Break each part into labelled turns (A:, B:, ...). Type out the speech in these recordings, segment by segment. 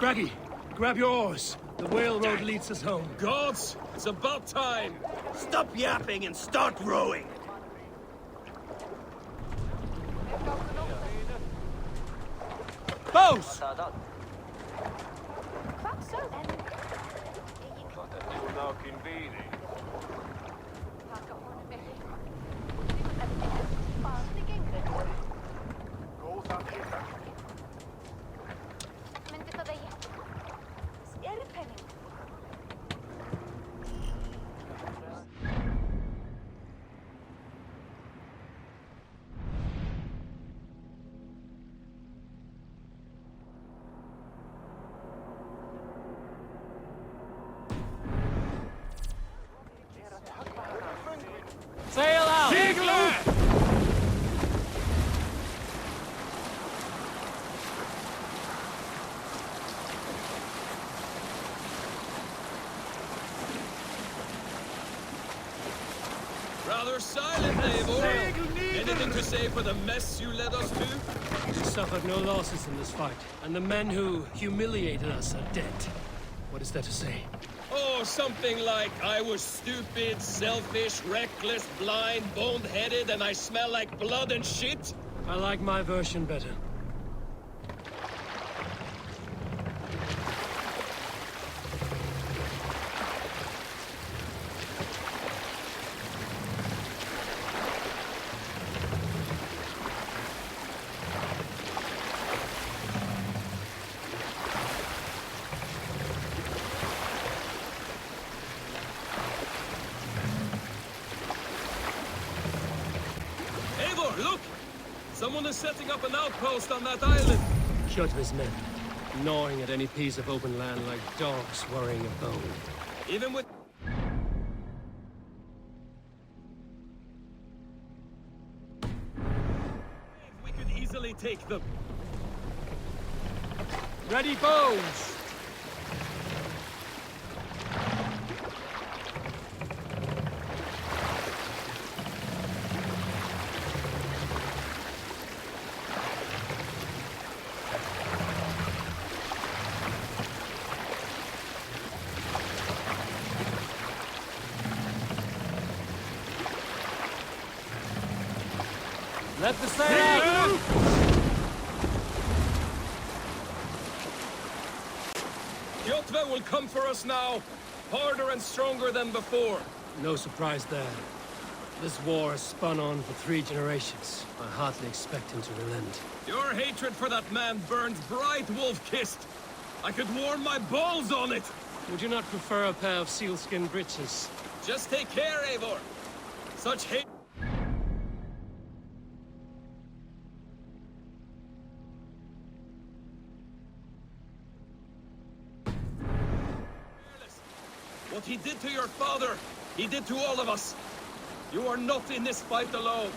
A: Braggy, grab your oars. The whale road leads us home.
B: Gods, it's about time.
C: Stop yapping and start rowing.
A: Bows! Sail out!
B: Segler! Rather silent, Eivor. Anything to say for the mess you led us to?
A: We suffered no losses in this fight, and the men who humiliated us are dead. What is there to say?
B: Oh, something like, I was stupid, selfish, reckless, blind, bone-headed, and I smell like blood and shit?
A: I like my version better.
B: Look! Someone is setting up an outpost on that island.
A: Kjotve's men, gnawing at any piece of open land like dogs worrying a bone.
B: Even with... we could easily take them.
A: Ready bows! Let the sail out!
B: Kjotve will come for us now, harder and stronger than before.
A: No surprise there. This war has spun on for 3 generations. I hardly expect him to relent.
B: Your hatred for that man burns bright, wolf-kissed. I could warm my balls on it.
A: Would you not prefer a pair of sealskin breeches?
B: Just take care, Eivor. Such hate... What he did to your father, he did to all of us. You are not in this fight alone.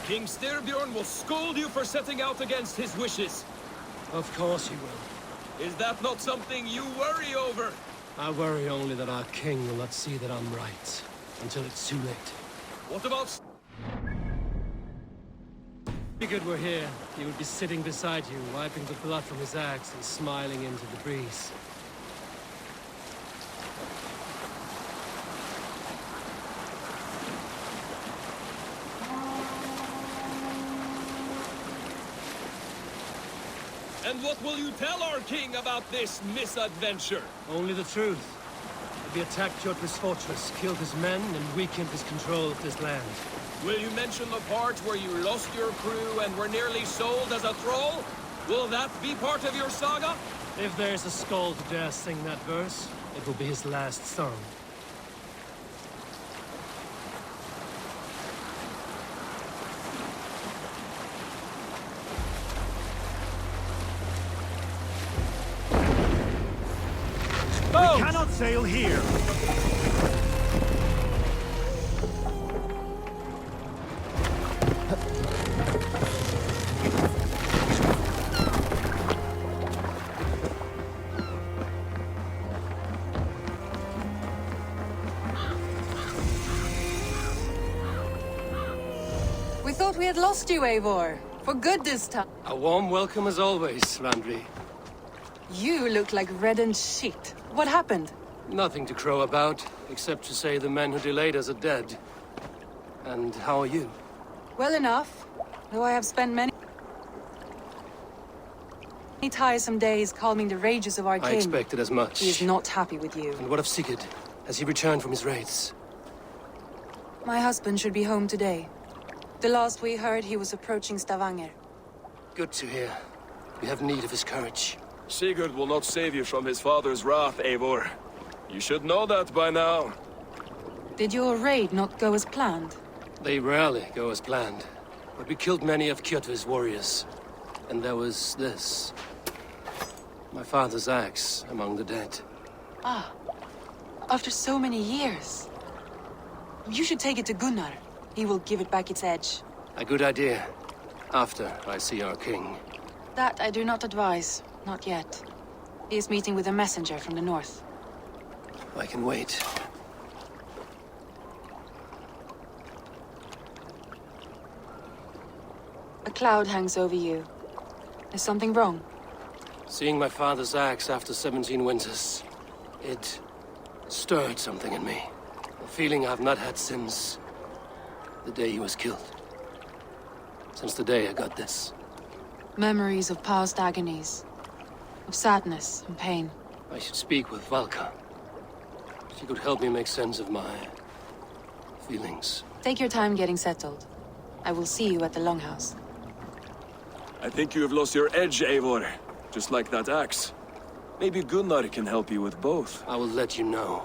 B: King Styrbjorn will scold you for setting out against his wishes.
A: Of course he will.
B: Is that not something you worry over?
A: I worry only that our king will not see that I'm right, until it's too late.
B: What about...
A: Figured we're here, he would be sitting beside you, wiping the blood from his axe and smiling into the breeze.
B: And what will you tell our king about this misadventure?
A: Only the truth. We attacked Kjotve's fortress, killed his men, and weakened his control of this land.
B: Will you mention the part where you lost your crew and were nearly sold as a thrall? Will that be part of your saga?
A: If there's a skull to dare sing that verse, it will be his last song.
C: We cannot sail here.
D: We thought we had lost you, Eivor. For good this time.
A: A warm welcome as always, Randvi.
D: You look like reddened shit. What happened?
A: Nothing to crow about, except to say the men who delayed us are dead. And how are you?
D: Well enough. Though I have spent many tiresome days calming the rages of our
A: I
D: king.
A: expected as much.
D: He is not happy with you.
A: And what of Sigurd? Has he returned from his raids?
D: My husband should be home today. The last we heard, he was approaching Stavanger.
A: Good to hear. We have need of his courage.
E: Sigurd will not save you from his father's wrath, Eivor. You should know that by now.
D: Did your raid not go as planned?
A: They rarely go as planned. But we killed many of Kjotve's warriors. And there was this. My father's axe among the dead.
D: Ah. After so many years. You should take it to Gunnar. He will give it back its edge.
A: A good idea. After I see our king.
D: That I do not advise. Not yet. He is meeting with a messenger from the north.
A: I can wait.
D: A cloud hangs over you. Is something wrong?
A: Seeing my father's axe after 17 winters, it stirred something in me. A feeling I've not had since the day he was killed. Since the day I got this.
D: Memories of past agonies. Of sadness and pain.
A: I should speak with Valka. She could help me make sense of my feelings.
D: Take your time getting settled. I will see you at the Longhouse.
E: I think you have lost your edge, Eivor. Just like that axe. Maybe Gunnar can help you with both.
A: I will let you know.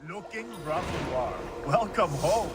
C: Looking rough you are. Welcome home.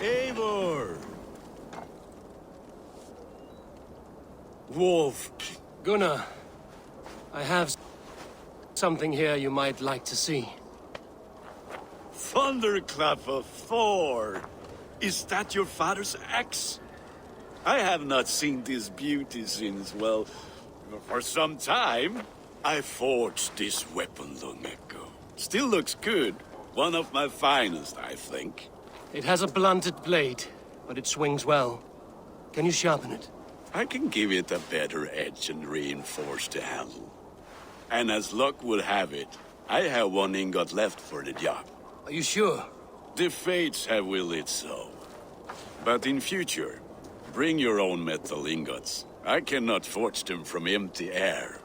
C: Eivor! Wolf.
A: Gunnar, I have something here you might like to see.
F: Thunderclap of Thor! Is that your father's axe? I have not seen this beauty since, well, for some time. I forged this weapon long ago. Still looks good. One of my finest, I think.
A: It has a blunted blade, but it swings well. Can you sharpen it?
F: I can give it a better edge and reinforce the handle. And as luck would have it, I have one ingot left for the job.
A: Are you sure?
F: The fates have willed it so. But in future, bring your own metal ingots. I cannot forge them from empty air.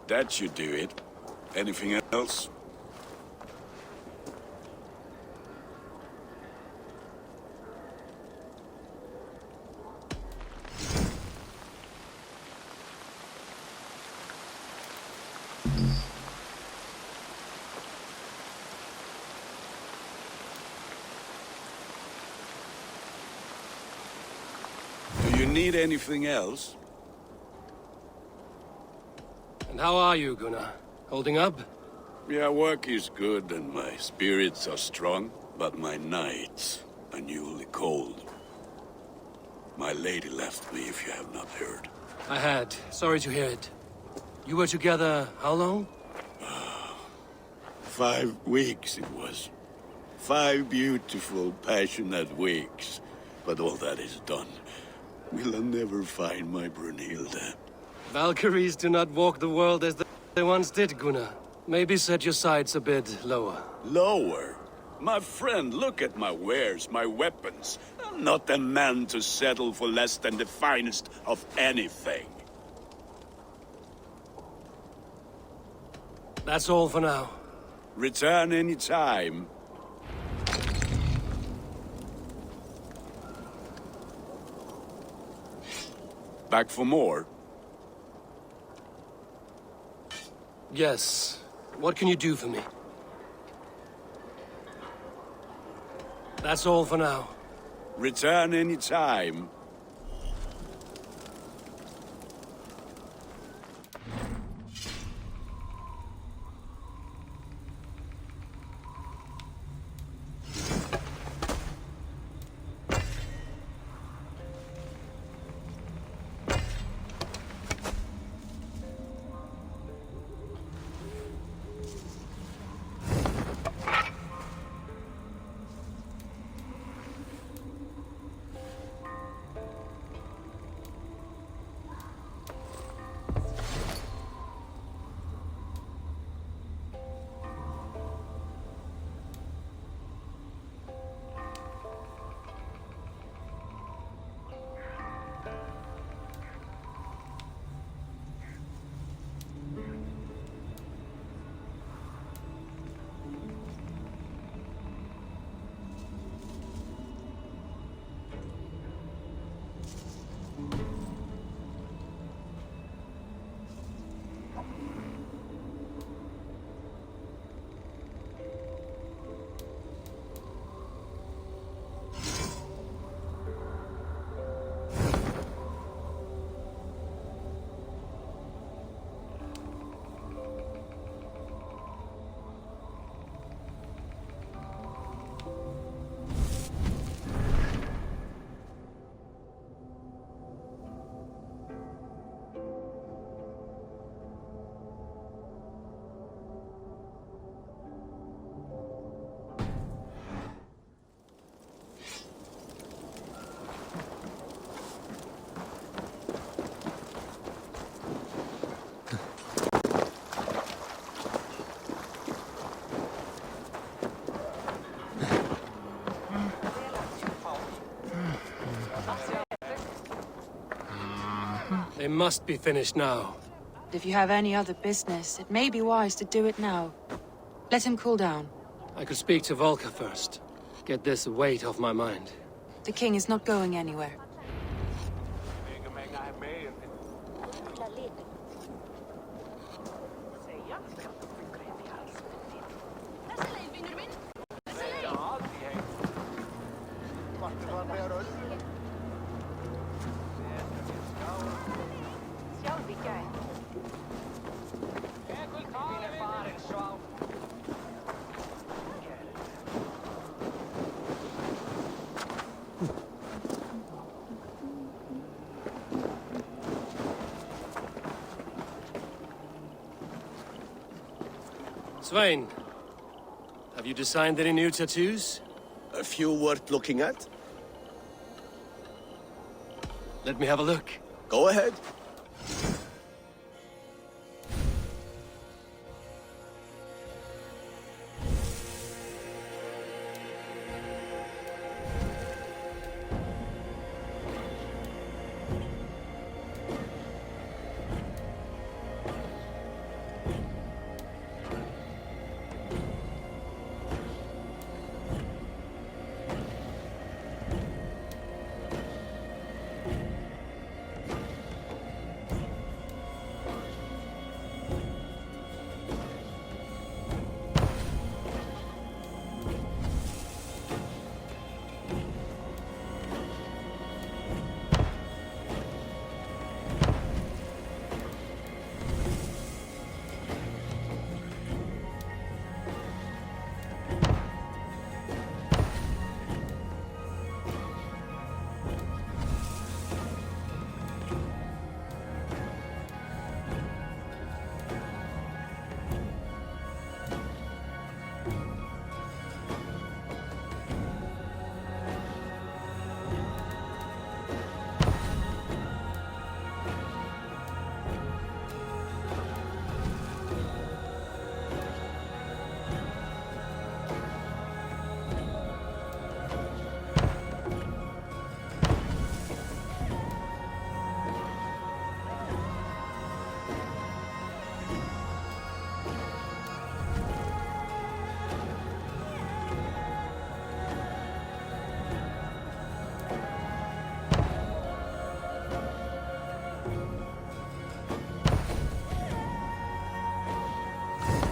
F: That should do it. Anything else? Do you need anything else?
A: And how are you, Gunnar? Holding up?
F: Yeah, work is good and my spirits are strong, but my nights are newly cold. My lady left me, if you have not heard.
A: I had. Sorry to hear it. You were together how long?
F: 5 weeks it was. 5 beautiful, passionate weeks. But all that is done. Will I never find my Brunhilde?
A: Valkyries do not walk the world as they once did, Gunnar. Maybe set your sights a bit lower.
F: Lower? My friend, look at my wares, my weapons. I'm not a man to settle for less than the finest of anything.
A: That's all for now.
F: Return any time. Back for more?
A: Yes. What can you do for me? That's all for now.
F: Return any time.
A: They must be finished now.
D: If you have any other business, it may be wise to do it now. Let him cool down.
A: I could speak to Volker first. Get this weight off my mind.
D: The king is not going anywhere.
A: Svein, have you designed any new tattoos?
G: A few worth looking at?
A: Let me have a look.
G: Go ahead.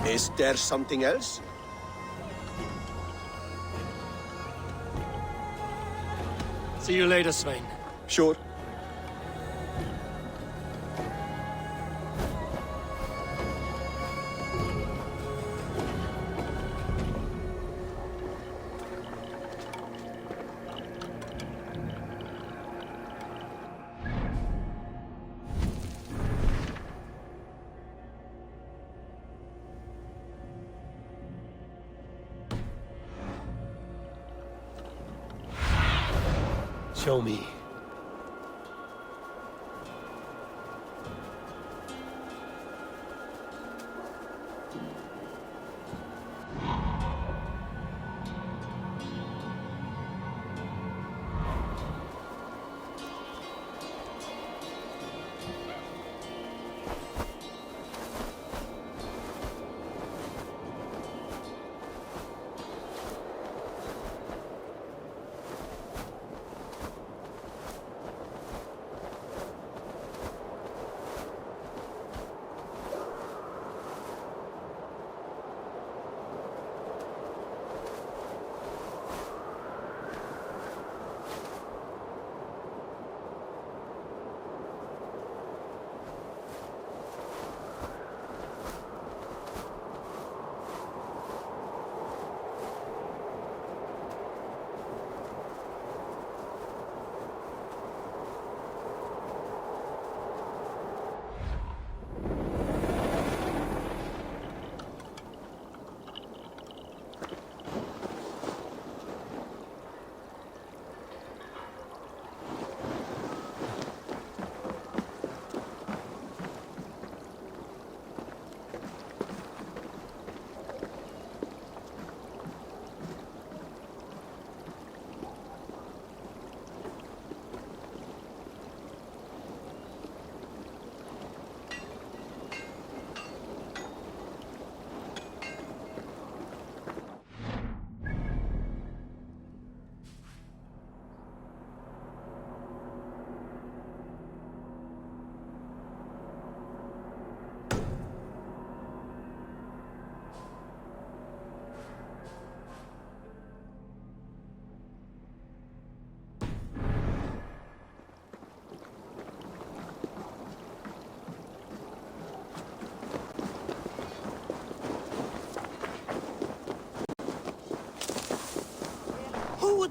G: Is there something else?
A: See you later, Svein.
G: Sure.
A: Show me.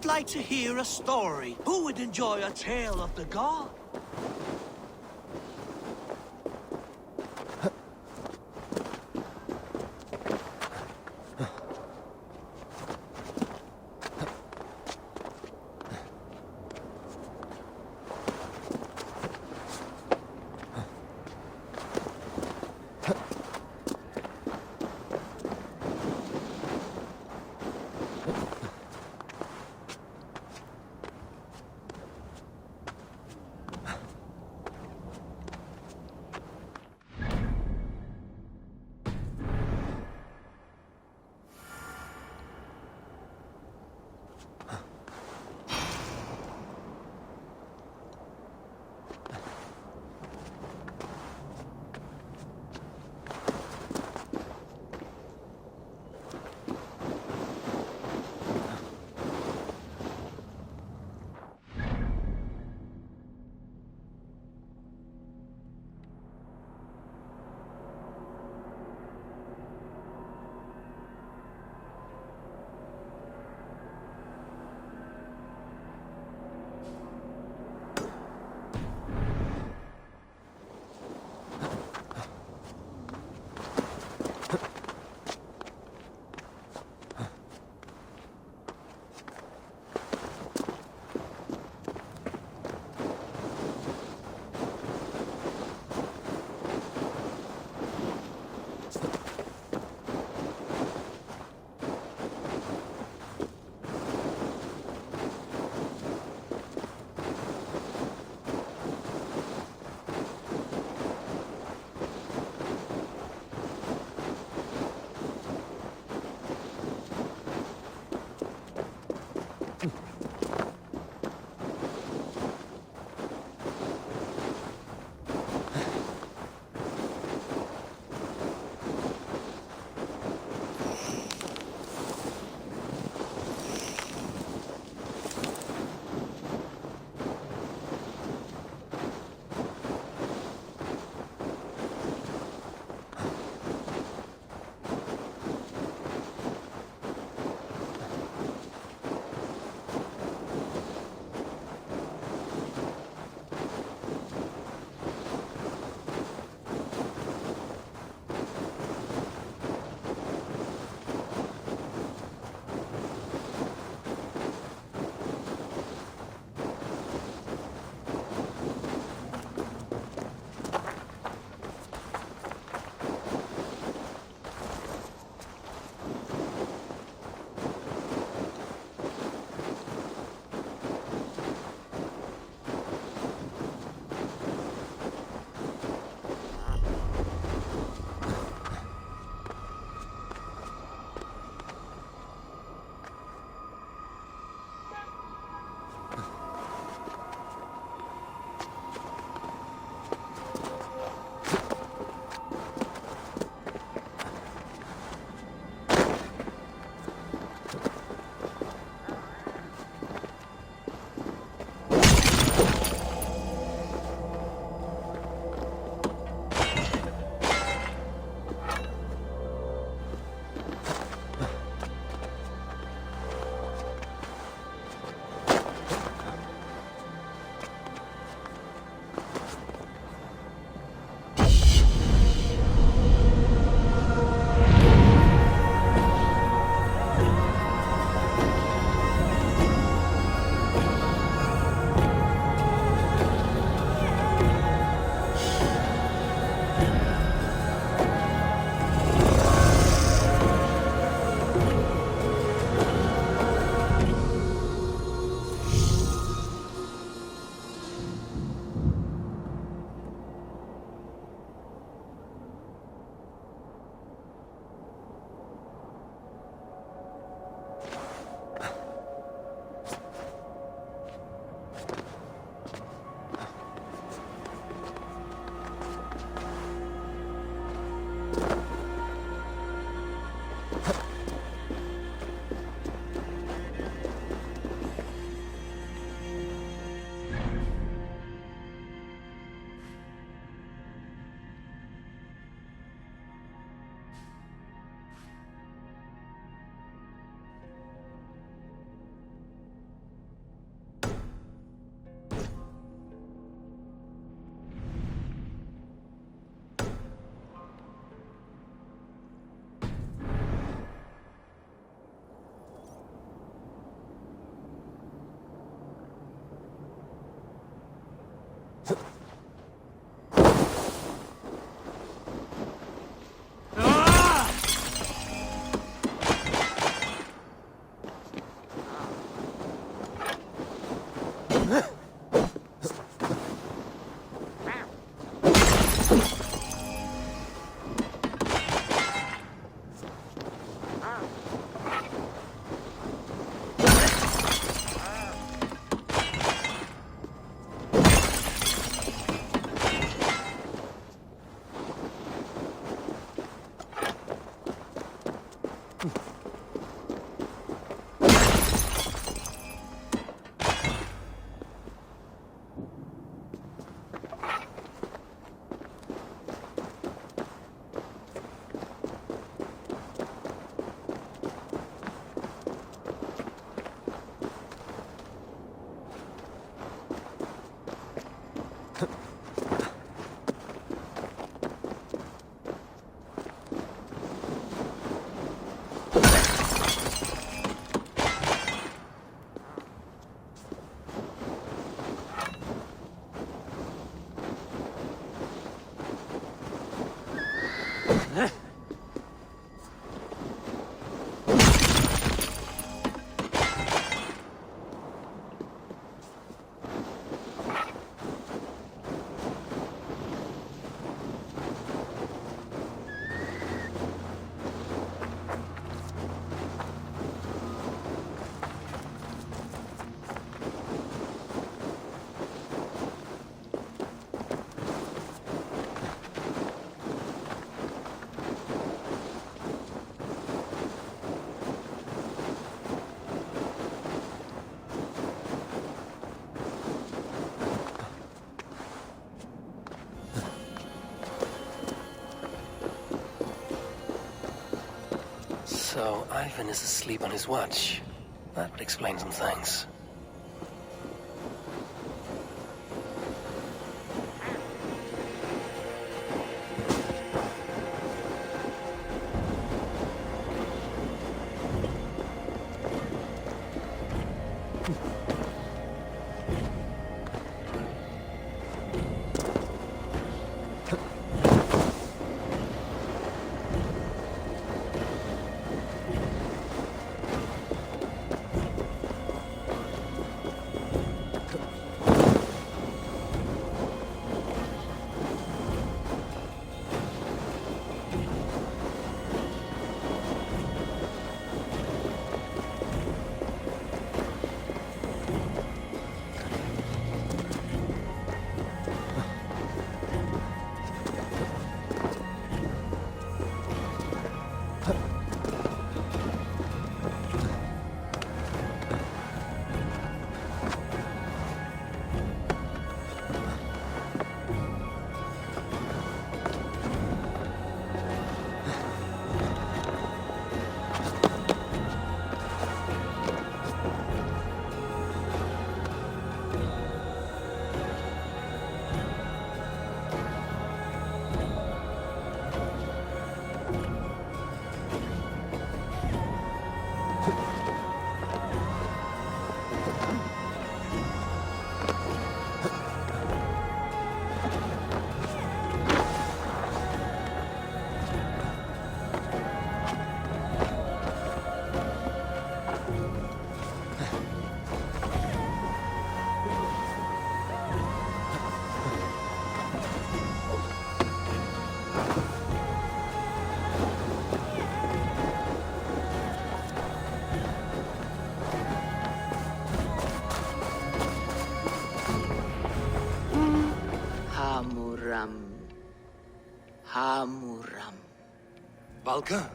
H: would like to hear a story? Who would enjoy a tale of the god?
A: So, Ivan is asleep on his watch. That would explain some things.
I: Hamuram.
A: Balka?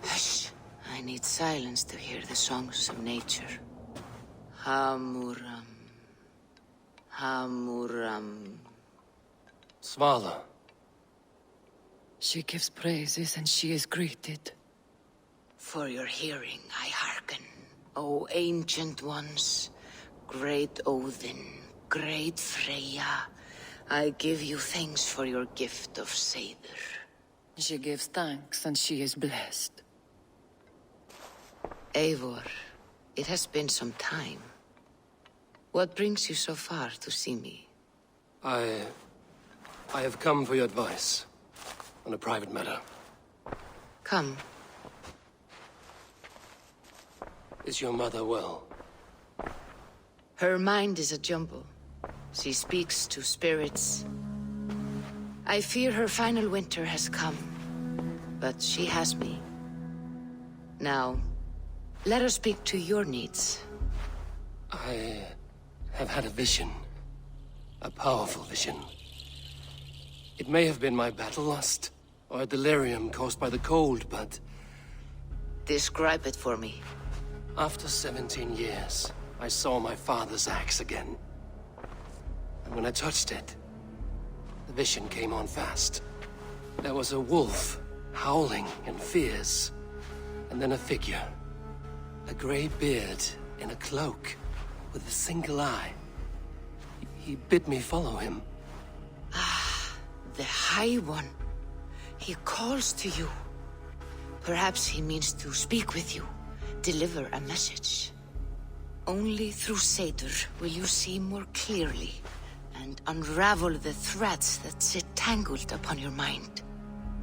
I: Hush. I need silence to hear the songs of nature. Hamuram. Hamuram.
A: Svala.
I: She gives praises and she is greeted. For your hearing I hearken, O ancient ones, great Odin, great Freya. I give you thanks for your gift of Seder. She gives thanks and she is blessed. Eivor, it has been some time. What brings you so far to see me?
A: I have come for your advice on a private matter.
I: Come.
A: Is your mother well?
I: Her mind is a jumble. She speaks to spirits. I fear her final winter has come, but she has me. Now, let us speak to your needs.
A: I have had a vision. A powerful vision. It may have been my battle lust, or a delirium caused by the cold, but...
I: Describe it for me.
A: After 17 years, I saw my father's axe again. And when I touched it, the vision came on fast. There was a wolf, howling and fierce. And then a figure. A grey beard in a cloak, with a single eye. He bid me follow him.
I: Ah, the High One. He calls to you. Perhaps he means to speak with you, deliver a message. Only through Seder will you see more clearly and unravel the threads that sit tangled upon your mind.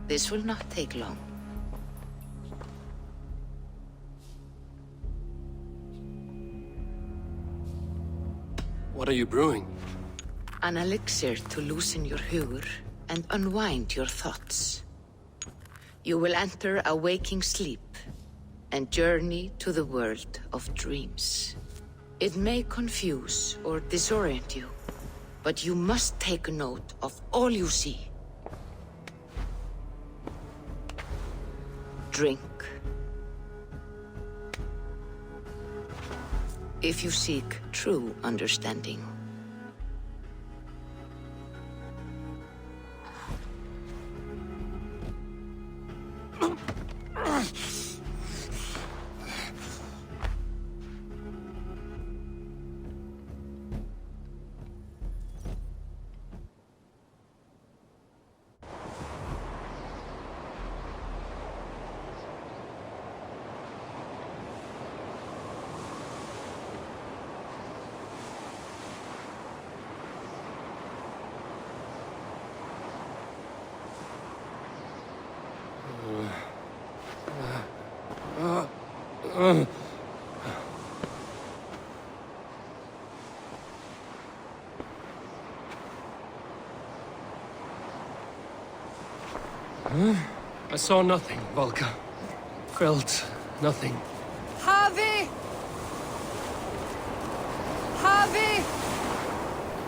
I: This will not take long.
A: What are you brewing?
I: An elixir to loosen your hugur and unwind your thoughts. You will enter a waking sleep and journey to the world of dreams. It may confuse or disorient you, but you must take note of all you see. Drink. If you seek true understanding.
A: I saw nothing, Volka. Felt nothing.
D: Javi! Javi!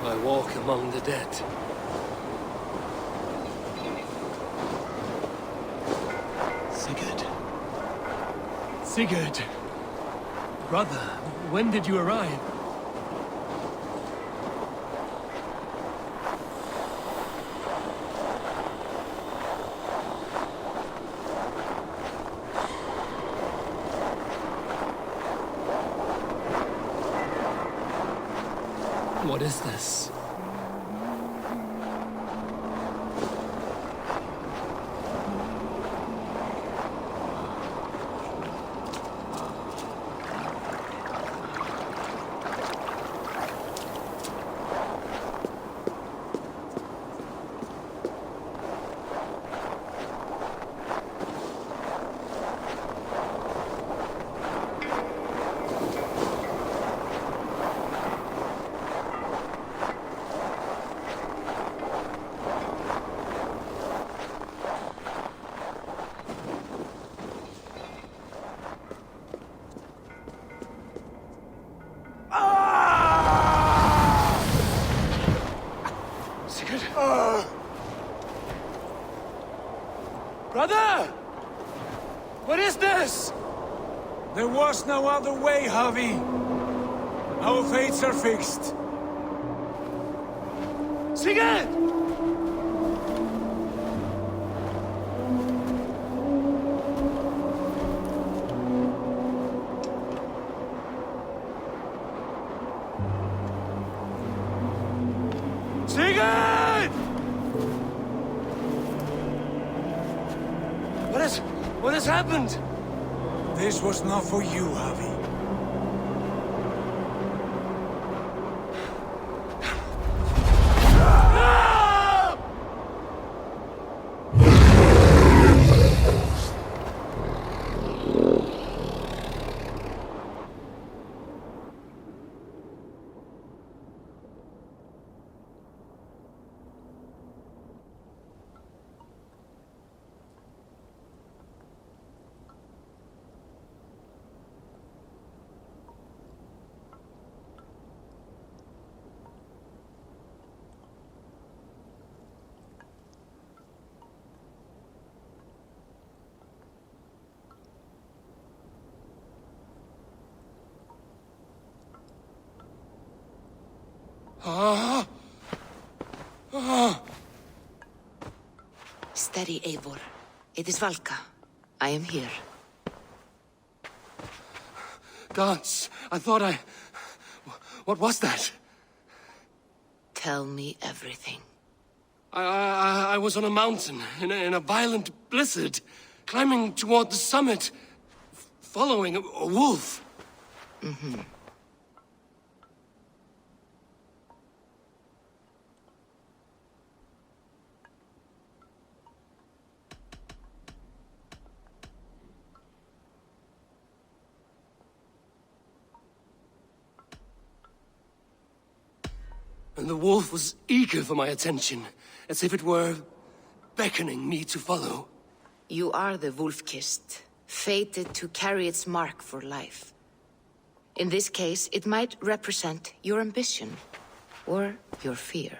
A: I walk among the dead. Sigurd. Sigurd! Brother, when did you arrive? What is this? Brother! What is this?
E: There was no other way, Javi. Our fates are fixed.
A: Sigurd! Sigurd! What has happened?
E: This was not for you, Javi.
I: Steady, Eivor. It is Valka. I am here.
A: Gods, I thought I... What was that?
I: Tell me everything.
A: I was on a mountain, in a violent blizzard, climbing toward the summit, following a wolf.
I: Mm-hmm.
A: The wolf was eager for my attention, as if it were beckoning me to follow.
I: You are the wolf-kissed, fated to carry its mark for life. In this case, it might represent your ambition, or your fear.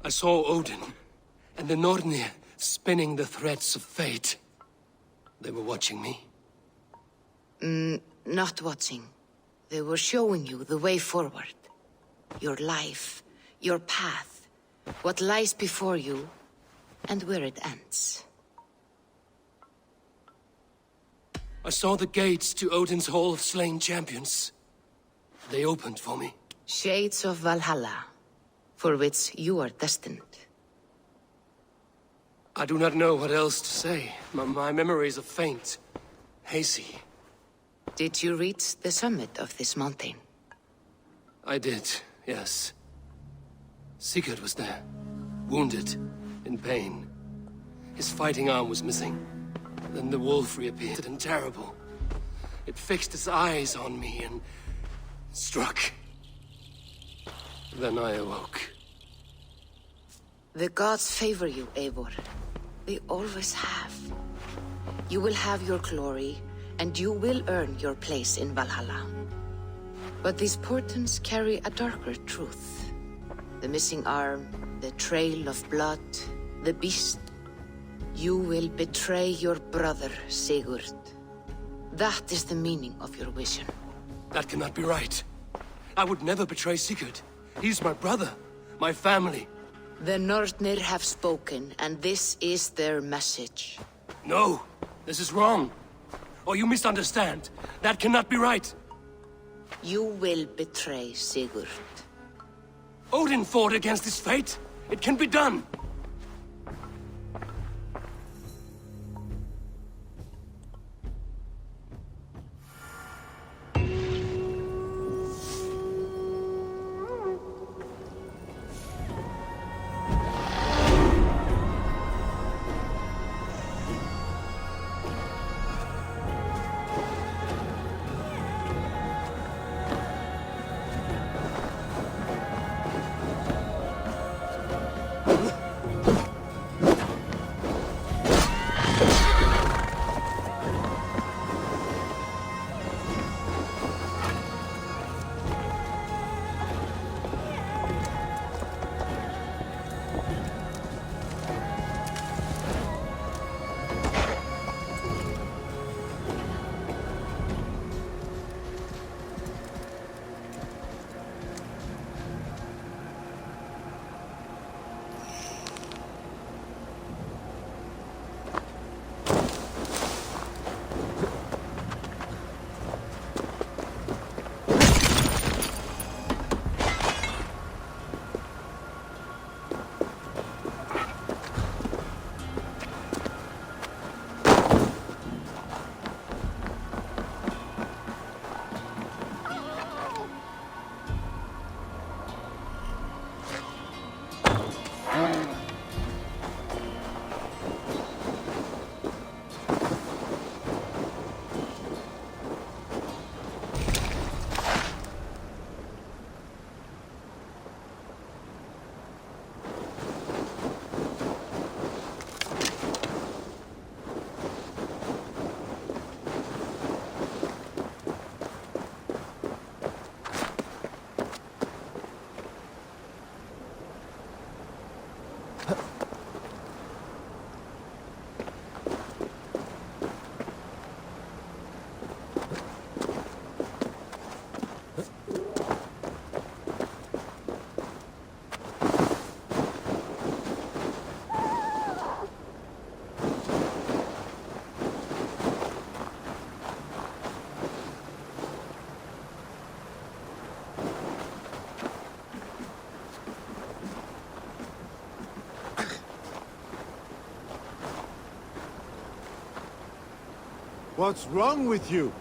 A: I saw Odin, and the Nornir spinning the threads of fate. They were watching me.
I: Not watching. They were showing you the way forward. Your life, your path, what lies before you, and where it ends.
A: I saw the gates to Odin's Hall of Slain Champions. They opened for me.
I: Shades of Valhalla, for which you are destined.
A: I do not know what else to say. My memories are faint, hazy.
I: Did you reach the summit of this mountain?
A: I did, yes. Sigurd was there, wounded, in pain. His fighting arm was missing. Then the wolf reappeared, and terrible. It fixed its eyes on me and struck. Then I awoke.
I: The gods favor you, Eivor. They always have. You will have your glory, and you will earn your place in Valhalla. But these portents carry a darker truth. The missing arm, the trail of blood, the beast. You will betray your brother, Sigurd. That is the meaning of your vision.
A: That cannot be right. I would never betray Sigurd. He's my brother, my family.
I: The Nornir have spoken, and this is their message.
A: No, this is wrong. Or you misunderstand. That cannot be right.
I: You will betray Sigurd.
A: Odin fought against his fate. It can be done.
C: What's wrong with you?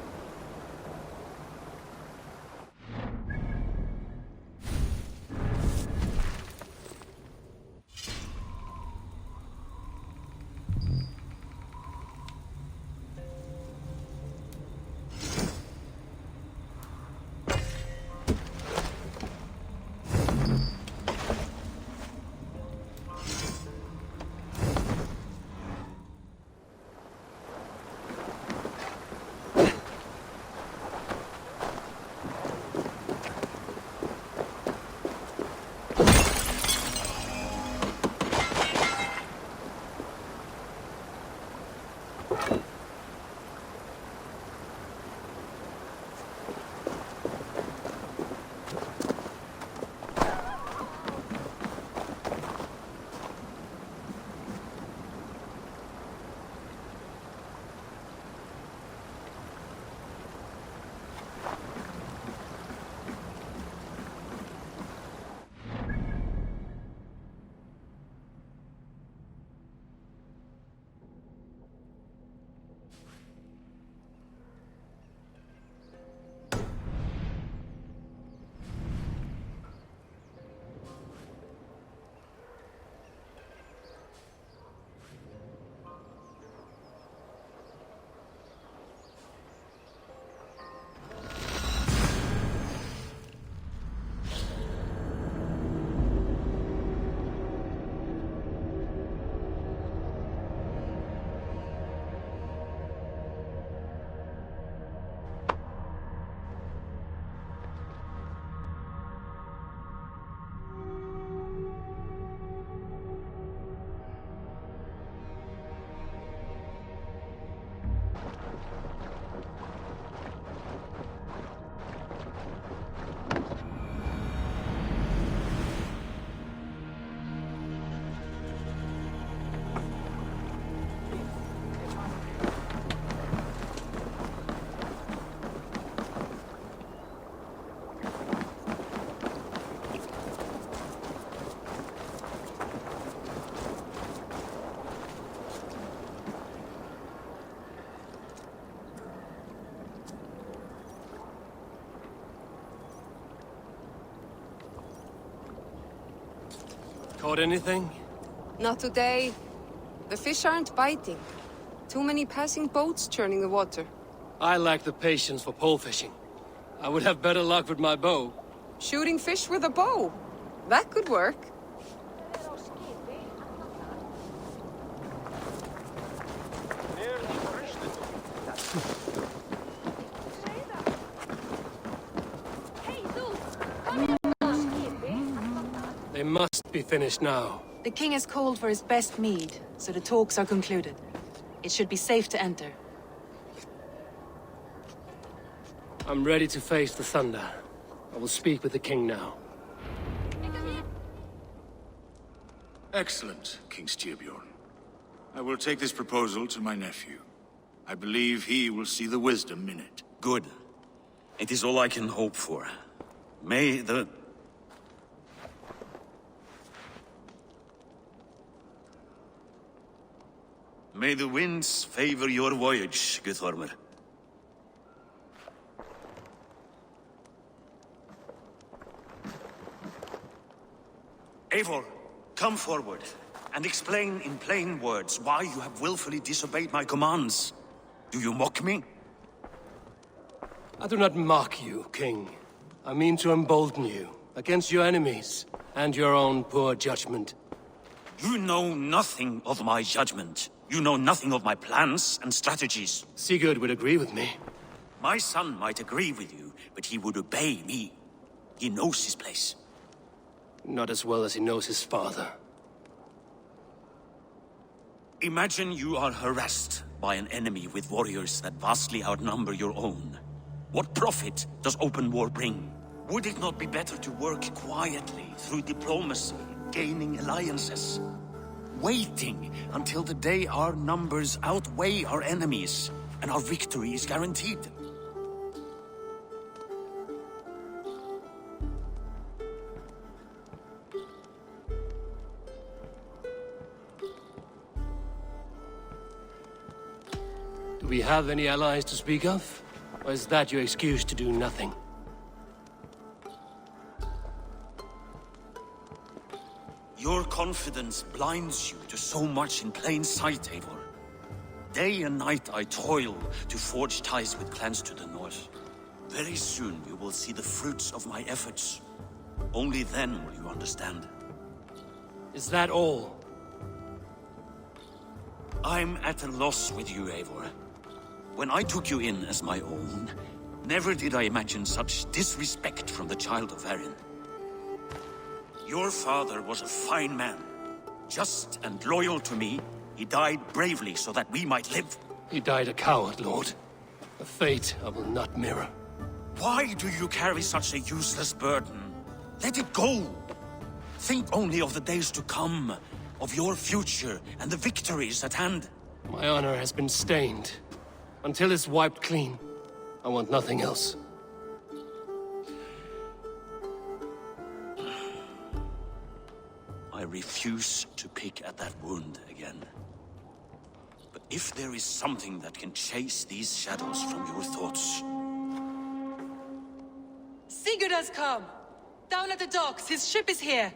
A: Caught anything?
J: Not today. The fish aren't biting. Too many passing boats churning the water.
A: I lack the patience for pole fishing. I would have better luck with my bow.
J: Shooting fish with a bow. That could work.
A: They must be finished now.
D: The king has called for his best mead, so the talks are concluded. It should be safe to enter.
A: I'm ready to face the thunder. I will speak with the king now.
F: Excellent, King Styrbjorn. I will take this proposal to my nephew. I believe he will see the wisdom in it.
K: Good. It is all I can hope for. May the... May the winds favor your voyage, Guthormer. Eivor, come forward, and explain in plain words why you have willfully disobeyed my commands. Do you mock me?
A: I do not mock you, king. I mean to embolden you against your enemies and your own poor judgment.
K: You know nothing of my judgment. You know nothing of my plans and strategies.
A: Sigurd would agree with me.
K: My son might agree with you, but he would obey me. He knows his place.
A: Not as well as he knows his father.
K: Imagine you are harassed by an enemy with warriors that vastly outnumber your own. What profit does open war bring? Would it not be better to work quietly through diplomacy, gaining alliances? Waiting until the day our numbers outweigh our enemies and our victory is guaranteed.
A: Do we have any allies to speak of? Or is that your excuse to do nothing?
K: Your confidence blinds you to so much in plain sight, Eivor. Day and night I toil to forge ties with clans to the north. Very soon you will see the fruits of my efforts. Only then will you understand.
A: Is that all?
K: I'm at a loss with you, Eivor. When I took you in as my own, never did I imagine such disrespect from the child of Varin. Your father was a fine man. Just and loyal to me, he died bravely so that we might live.
A: He died a coward, Lord. A fate I will not mirror.
K: Why do you carry such a useless burden? Let it go! Think only of the days to come, of your future and the victories at hand.
A: My honor has been stained. Until it's wiped clean, I want nothing else.
K: I refuse to pick at that wound again. But if there is something that can chase these shadows from your thoughts...
D: Sigurd has come! Down at the docks, his ship is here!